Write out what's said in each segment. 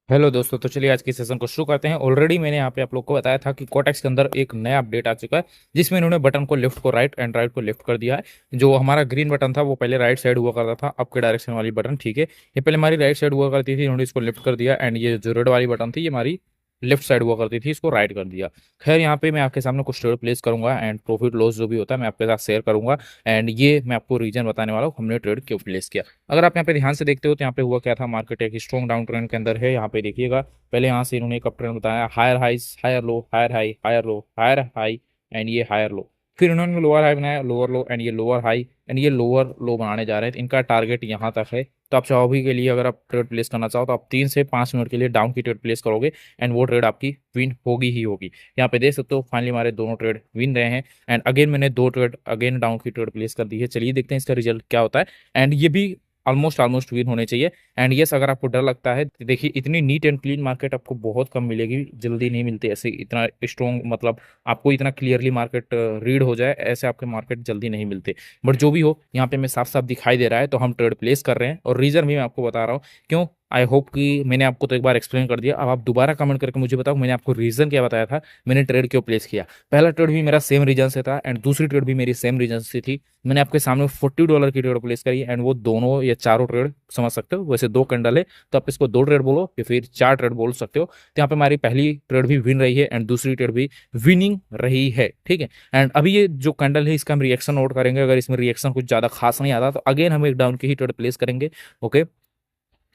Hello दोस्तों, तो चलिए आज के सेशन को शुरू करते हैं। ऑलरेडी मैंने यहाँ पे आप लोग को बताया था कि कोटेक्स के अंदर एक नया अपडेट आ चुका है, जिसमें इन्होंने बटन को लेफ्ट को राइट एंड राइट को लेफ्ट कर दिया है। जो हमारा ग्रीन बटन था वो पहले राइट साइड हुआ करता था, अप के डायरेक्शन वाली बटन, ठीक है। ये पहले हमारी राइट साइड हुआ करती थी, इन्होंने इसको लेफ्ट कर दिया। एंड ये जो रेड वाली बटन थी ये हमारी लेफ्ट साइड हुआ करती थी, इसको राइट कर दिया। खैर, यहाँ पे मैं आपके सामने कुछ ट्रेड प्लेस करूंगा एंड प्रॉफिट लॉस जो भी होता है मैं आपके साथ शेयर करूंगा। एंड ये मैं आपको रीजन बताने वाला हूँ हमने ट्रेड क्यों प्लेस किया। अगर आप यहाँ पे ध्यान से देखते हो तो यहाँ पे हुआ क्या था, मार्केट एक स्ट्रॉन्ग डाउन ट्रेंड के अंदर है। यहाँ पे देखिएगा, पहले यहाँ से इन्होंने एक अप ट्रेंड बताया, higher highs higher low, higher high higher low, higher high and ये हायर लो। फिर इन्होंने लोअर हाई बनाया, लोअर लो एंड ये लोअर हाई एंड ये लोअर लो बनाने जा रहे हैं। इनका टारगेट यहाँ तक है। तो आप चाहो भी के लिए अगर आप ट्रेड प्लेस करना चाहो तो आप 3 से 5 मिनट के लिए डाउन की ट्रेड प्लेस करोगे एंड वो ट्रेड आपकी विन होगी ही होगी। यहाँ पे देख सकते हो फाइनली हमारे दोनों ट्रेड विन रहे हैं। एंड अगेन मैंने 2 ट्रेड अगेन डाउन की ट्रेड प्लेस कर दी है। चलिए देखते हैं इसका रिजल्ट क्या होता है। एंड ये भी ऑलमोस्ट ऑलमोस्ट विन होने चाहिए। एंड यस, अगर आपको डर लगता है तो देखिए, इतनी नीट एंड क्लीन मार्केट आपको बहुत कम मिलेगी, जल्दी नहीं मिलती ऐसे इतना स्ट्रॉन्ग, मतलब आपको इतना क्लियरली मार्केट रीड हो जाए ऐसे आपके मार्केट जल्दी नहीं मिलते। बट जो भी हो, यहाँ पे मैं साफ साफ दिखाई दे रहा है तो हम ट्रेड प्लेस कर रहे हैं और रीजन भी मैं आपको बता रहा हूँ क्यों। आई होप कि मैंने आपको तो एक बार एक्सप्लेन कर दिया, अब आप दोबारा कमेंट करके मुझे बताओ मैंने आपको रीजन क्या बताया था, मैंने ट्रेड क्यों प्लेस किया। पहला ट्रेड भी मेरा सेम रीजन से था एंड दूसरी ट्रेड भी मेरी सेम रीजन से थी। मैंने आपके सामने $40 की ट्रेड प्लेस करी एंड वो दोनों या चारों ट्रेड समझ सकते हो, वैसे 2 कैंडल है तो आप इसको 2 ट्रेड बोलो या फिर 4 ट्रेड बोल सकते हो। तो यहाँ पे हमारी पहली ट्रेड भी विन रही है एंड दूसरी ट्रेड भी विनिंग रही है, ठीक है। एंड अभी ये जो कैंडल है इसका हम रिएक्शन नोट करेंगे, अगर इसमें रिएक्शन कुछ ज्यादा खास नहीं आता तो अगेन हम एक डाउन की ही ट्रेड प्लेस करेंगे, ओके।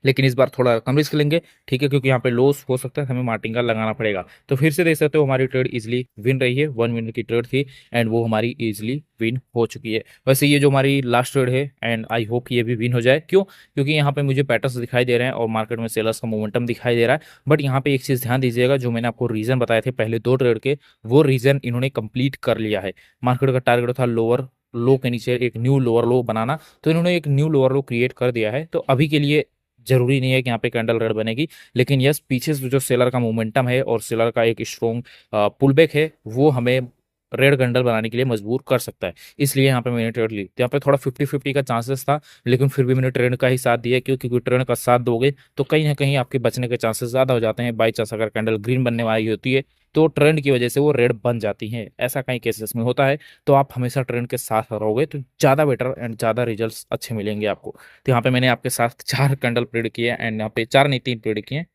लेकिन इस बार थोड़ा कम रिस्क लेंगे, ठीक है, क्योंकि यहाँ पे लॉस हो सकता है, हमें मार्टिंगल लगाना पड़ेगा। तो फिर से देख सकते हो हमारी ट्रेड इजीली विन रही है, 1 मिनट की ट्रेड थी एंड वो हमारी इजीली विन हो चुकी है। वैसे ये जो हमारी लास्ट ट्रेड है एंड आई होप कि ये भी विन हो जाए, क्यों, क्योंकि यहाँ पे मुझे पैटर्न्स दिखाई दे रहे हैं और मार्केट में सेलर्स का मोमेंटम दिखाई दे रहा है। बट यहाँ पे एक चीज़ ध्यान दीजिएगा, जो मैंने आपको रीजन बताए थे पहले 2 ट्रेड के, वो रीजन इन्होंने कंप्लीट कर लिया है। मार्केट का टारगेट था लोअर लो के नीचे एक न्यू लोअर लो बनाना, तो इन्होंने एक न्यू लोअर लो क्रिएट कर दिया है। तो अभी के लिए जरूरी नहीं है कि यहाँ पे कैंडल रेड बनेगी, लेकिन यस, पीछे से जो सेलर का मोमेंटम है और सेलर का एक स्ट्रॉन्ग पुल बैक है वो हमें रेड कैंडल बनाने के लिए मजबूर कर सकता है। इसलिए यहाँ पे मैंने ट्रेड ली। तो यहाँ पे थोड़ा 50-50 का चांसेस था, लेकिन फिर भी मैंने ट्रेंड का ही साथ दिया, क्यों, क्योंकि ट्रेंड का साथ दोगे तो कहीं ना कहीं आपके बचने के चांसेस ज्यादा हो जाते हैं। बाई चांस अगर कैंडल ग्रीन बनने वाली होती है तो ट्रेंड की वजह से वो रेड बन जाती है, ऐसा कई केसेस में होता है। तो आप हमेशा ट्रेंड के साथ रहोगे तो ज़्यादा बेटर एंड ज़्यादा रिजल्ट्स अच्छे मिलेंगे आपको। तो यहाँ पे मैंने आपके साथ 4 कैंडल प्रेडिक्ट किए एंड यहाँ पे 4 नहीं 3 प्रेडिक्ट किए,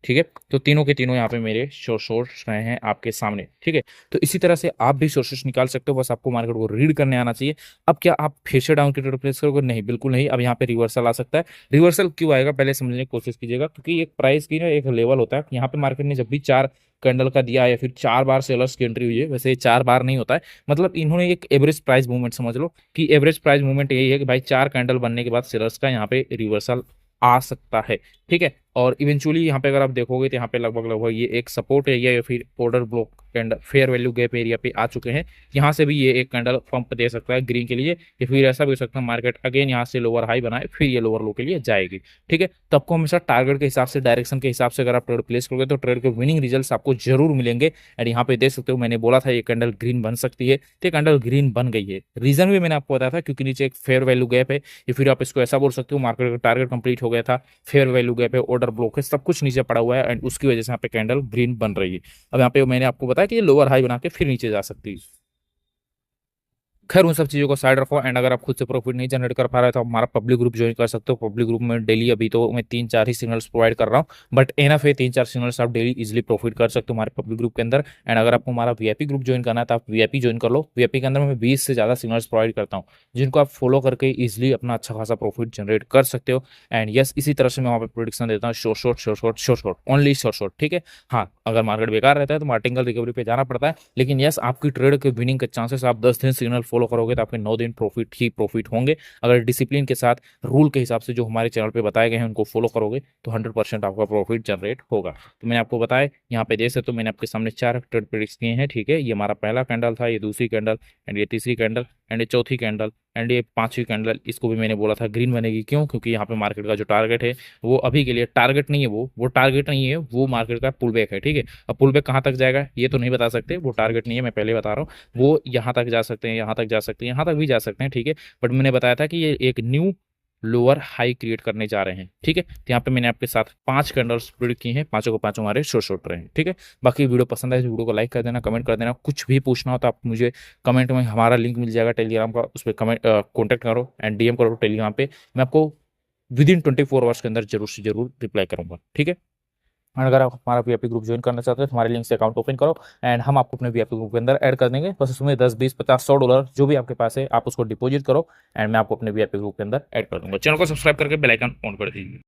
ठीक है। तो तीनों के तीनों यहाँ पे मेरे सोर्स रहे हैं आपके सामने, ठीक है। तो इसी तरह से आप भी सोर्सेस निकाल सकते हो, बस आपको मार्केट को रीड करने आना चाहिए। अब क्या आप फिर से डाउन की ट्रेड प्लेस करोगे? नहीं, बिल्कुल नहीं। अब यहाँ पे रिवर्सल आ सकता है। रिवर्सल क्यों आएगा पहले समझने की कोशिश कीजिएगा, क्योंकि एक प्राइस की ना एक लेवल होता है। यहाँ पे मार्केट ने जब भी 4 कैंडल का दिया या फिर 4 बार सेलर्स की एंट्री हुई है, वैसे ये 4 बार नहीं होता है, मतलब इन्होंने एक एवरेज प्राइस मूवमेंट समझ लो कि एवरेज प्राइस मूवमेंट यही है कि भाई 4 कैंडल बनने के बाद सेलर्स का यहाँ पे रिवर्सल आ सकता है, ठीक है। और इवेंचुअली यहाँ पे अगर आप देखोगे तो यहाँ पे लगभग लगभग ये एक सपोर्ट एरिया या फिर order block candle fair value gap area पे आ चुके हैं। यहाँ से भी ये एक कैंडल पंप दे सकता है ग्रीन के लिए, या फिर ऐसा भी हो सकता है मार्केट अगेन यहाँ से लोअर हाई बनाए फिर ये लोअर लो के लिए जाएगी, ठीक है। तो आपको हमेशा टारगेट के हिसाब से, डायरेक्शन के हिसाब से अगर आप ट्रेड प्लेस करोगे तो ट्रेड के विनिंग रिजल्ट्स आपको जरूर मिलेंगे। एंड यहाँ पे देख सकते हो मैंने बोला था ये कैंडल ग्रीन बन सकती है, तो ये कैंडल ग्रीन बन गई है। रीजन भी मैंने आपको बताया था, क्योंकि नीचे एक फेयर वैल्यू गैप है, या फिर आप इसको ऐसा बोल सकते हो मार्केट का टारगेट कंप्लीट हो गया था, फेयर वैल्यू गैप है, ऑर्डर ब्लॉक है, सब कुछ नीचे पड़ा हुआ है एंड उसकी वजह से यहाँ पे कैंडल ग्रीन बन रही है। अब यहाँ पे मैंने आपको बताया कि ये लोअर हाई बना के फिर नीचे जा सकती है। खैर, उन सब चीज़ों को साइड रखो एंड अगर आप खुद से प्रॉफिट नहीं जनरेट कर पा रहे तो आप हमारा पब्लिक ग्रुप ज्वाइन कर सकते हो। पब्लिक ग्रुप में डेली अभी तो मैं 3-4 ही सिग्नल्स प्रोवाइड कर रहा हूँ, बट एनफ है 3-4 सिग्नल्स आप डेली इजीली प्रॉफिट कर सकते हो हमारे पब्लिक ग्रुप के अंदर। एंड अगर आपको हमारा वीआईपी ग्रुप ज्वाइन करना है तो आप वीआईपी ज्वाइन कर लो। वीआईपी के अंदर मैं 20 से ज़्यादा सिग्नल्स प्रोवाइड करता हूँ, जिनको आप फॉलो करके इजिली अपना अच्छा खासा प्रॉफिट जनरेट कर सकते हो। एंड यस, इसी तरह से मैं वहाँ पर प्रोडिक्शन देता हूँ, short short short short short short, only short short, ठीक है। हाँ, अगर मार्केट बेकार रहता है तो मार्टिंगल रिकवरी पे जाना पड़ता है, लेकिन यस, आपकी ट्रेड के विनिंग के चांसेस, आप 10 दिन सिग्नल फॉलो करोगे तो आपके 9 दिन प्रॉफिट ही प्रॉफिट होंगे। अगर डिसिप्लिन के साथ, रूल के हिसाब से जो हमारे चैनल पे बताए गए हैं उनको फॉलो करोगे तो 100% आपका प्रॉफिट जनरेट होगा। तो मैंने आपको बताया, यहाँ पे देख सकते हो मैंने आपके सामने 4 ट्रेड प्रेडिक्ट किए हैं, ठीक है। ये हमारा पहला कैंडल था, ये दूसरी कैंडल एंड ये तीसरी कैंडल एंड ये चौथी कैंडल एंड ये पांचवी कैंडल। इसको भी मैंने बोला था ग्रीन बनेगी, क्यों, क्योंकि यहाँ पे मार्केट का जो टारगेट है वो अभी के लिए टारगेट नहीं है, वो टारगेट नहीं है, वो मार्केट का पुल बैक है, ठीक है। अब पुल बैक कहाँ तक जाएगा ये तो नहीं बता सकते, वो टारगेट नहीं है, मैं पहले बता रहा हूँ। वो यहाँ तक जा सकते हैं, यहाँ तक जा सकते हैं, यहाँ तक भी जा सकते हैं, ठीक है। बट मैंने बताया था कि ये एक न्यू लोअर हाई क्रिएट करने जा रहे हैं। ठीक है, तो यहाँ पे मैंने आपके साथ 5 कैंडल्स प्रिडिक्ट की हैं, पांचों को पांचों हमारे शॉर्ट रहे हैं। ठीक है, बाकी वीडियो पसंद आए तो वीडियो को लाइक कर देना, कमेंट कर देना। कुछ भी पूछना हो तो आप मुझे कमेंट में, हमारा लिंक मिल जाएगा टेलीग्राम का, उस पर कमेंट कॉन्टैक्ट करो एंड डीएम करो टेलीग्राम पे। मैं आपको विदिन 24 आवर्स के अंदर जरूर से जरूर रिप्लाई करूंगा। ठीक है, और अगर आप हमारा वीआईपी ग्रुप ज्वाइन करना चाहते हो तो हमारे लिंक से अकाउंट ओपन करो एंड हम आपको अपने वीआईपी ग्रुप के अंदर ऐड कर देंगे। बस उसमें 10, 20, 50, $100 जो भी आपके पास है आप उसको डिपॉजिट करो एंड मैं आपको अपने वीआईपी ग्रुप के अंदर ऐड कर दूंगा। चैनल को सब्सक्राइब करके बेल आइकन ऑन कर दीजिए।